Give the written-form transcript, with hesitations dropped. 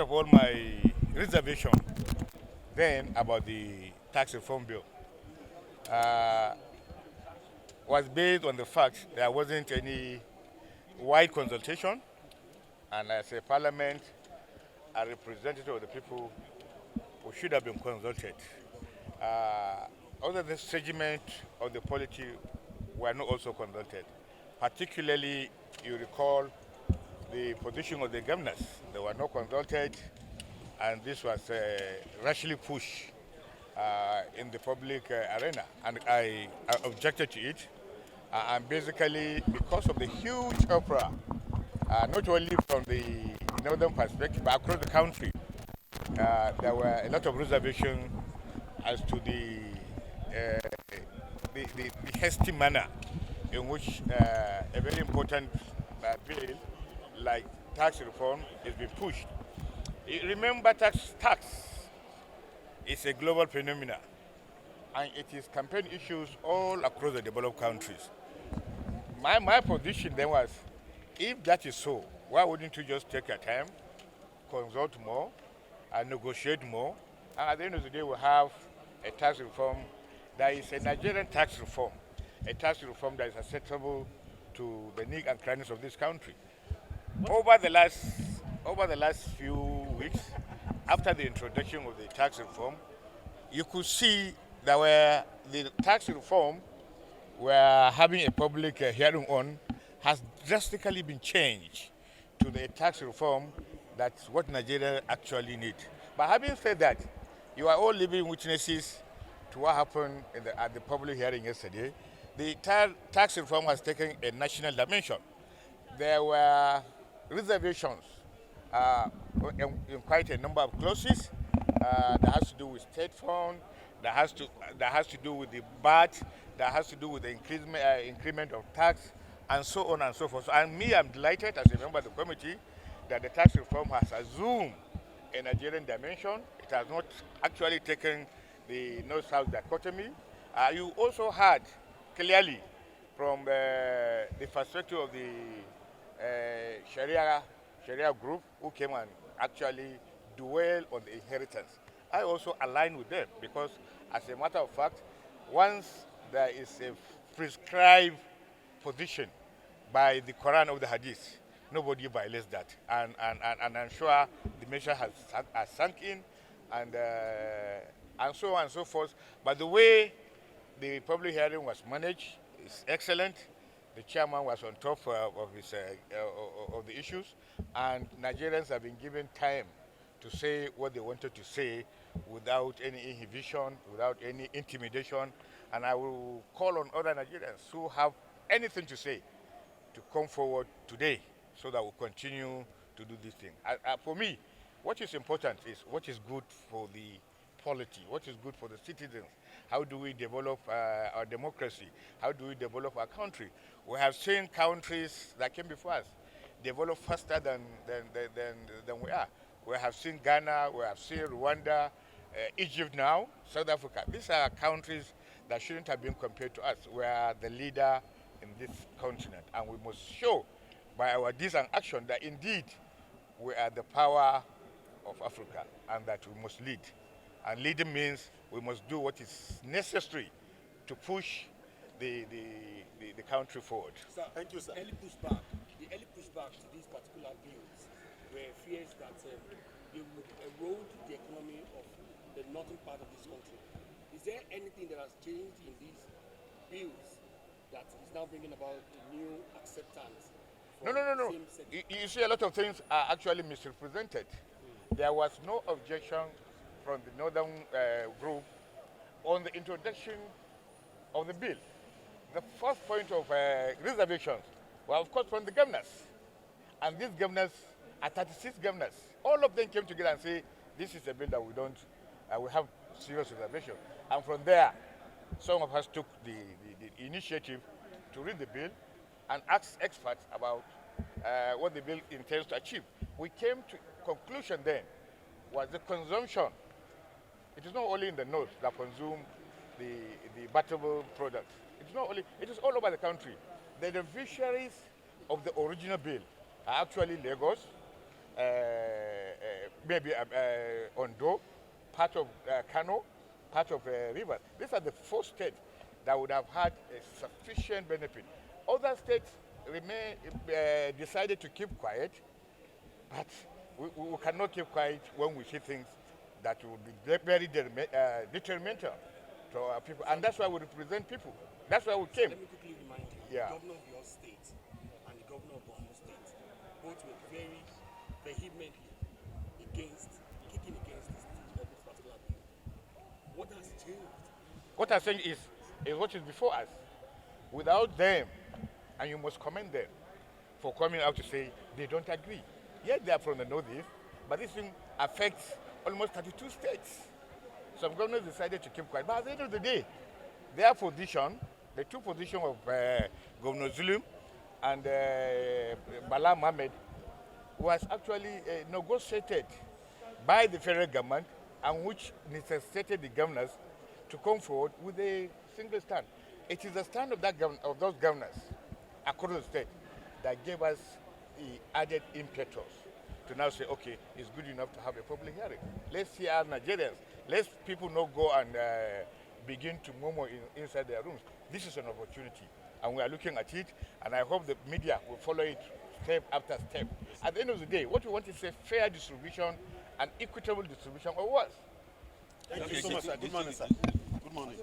of all, my reservation then about the tax reform bill uh, was based on the fact there wasn't any wide consultation, and as a parliament, a representative of the people who should have been consulted. Uh, Other the segment of the polity were not also consulted. Particularly, you recall the position of the governors. They were not consulted, and this was rashly pushed in the public arena, and I objected to it. And basically, because of the huge uproar, not only from the northern perspective, but across the country, there were a lot of reservations as to the hasty manner in which a very important bill like tax reform is being pushed. Remember, tax is a global phenomenon, and it is campaign issues all across the developed countries. My position then was, if that is so, why wouldn't you just take your time, consult more, and negotiate more? And at the end of the day, we have a tax reform that is a Nigerian tax reform, a tax reform that is acceptable to the needs and crannies of this country. Over the last few weeks, after the introduction of the tax reform, you could see that where the tax reform we're having a public hearing on has drastically been changed to the tax reform that's what Nigeria actually needs. But having said that, you are all living witnesses to what happened at the public hearing yesterday. The tax reform has taken a national dimension. There were reservations uh, in quite a number of clauses that has to do with state fund, that has to do with the VAT, that has to do with the increment of tax, and so on and so forth. And me, I'm delighted as a member of the committee that the tax reform has assumed a Nigerian dimension. It has not actually taken the north-south dichotomy. You also heard clearly from the perspective of the Sharia group who came and actually dwell on the inheritance. I also align with them because, as a matter of fact, once there is a prescribed position by the Quran or the Hadith, nobody violates that. And I'm sure the measure has sunk in, and so on and so forth. But the way the public hearing was managed is excellent. The chairman was on top of the issues, and Nigerians have been given time to say what they wanted to say without any inhibition, without any intimidation. And I will call on other Nigerians who have anything to say to come forward today so that we'll continue to do this thing. For me, what is important is what is good for the polity, what is good for the citizens. How do we develop our democracy? How do we develop our country? We have seen countries that came before us develop faster than we are. We have seen Ghana, we have seen Rwanda, Egypt now, South Africa. These are countries that shouldn't have been compared to us. We are the leader in this continent, and we must show by our deeds and action that indeed we are the power of Africa and that we must lead. And leading means we must do what is necessary to push the country forward. Sir, thank you, sir. The early pushback to these particular bills were fears that they would erode the economy of the northern part of this country. Is there anything that has changed in these bills that is now bringing about new acceptance? No. You see, a lot of things are actually misrepresented. There was no objection from the northern group on the introduction of the bill. The first point of reservations were, of course, from the governors. And these governors are 36 governors. All of them came together and say, this is a bill that we have serious reservation. And from there, some of us took the initiative to read the bill and ask experts about what the bill intends to achieve. We came to conclusion then was the consumption. It is not only in the north that consume the battable products. It is all over the country. The beneficiaries of the original bill are actually Lagos, maybe Ondo, part of Kano, part of River. These are the 4 states that would have had a sufficient benefit. Other states decided to keep quiet, but we cannot keep quiet when we see things that will be very detrimental to our people. And that's why we represent people. That's why we came. Let me quickly remind you, Yeah. the governor of your state and the governor of Borno State both were very vehemently kicking against this particular bill. What has changed? What I'm saying is what is before us. Without them, and you must commend them for coming out to say they don't agree. Yes, they are from the northeast, but this thing affects almost 32 states. Some governors decided to keep quiet. But at the end of the day, their position, the two positions of Governor Zulum and Bala Mohammed, was actually negotiated by the federal government, and which necessitated the governors to come forward with a single stand. It is the stand of of those governors across the state that gave us the added impetus to now say, okay, it's good enough to have a public hearing. Let's hear our Nigerians. Let people not go and begin to murmur inside their rooms. This is an opportunity, and we are looking at it, and I hope the media will follow it step after step. At the end of the day, what we want is a fair distribution and equitable distribution of wealth. Thank you so much, sir. Good morning, sir. Good morning.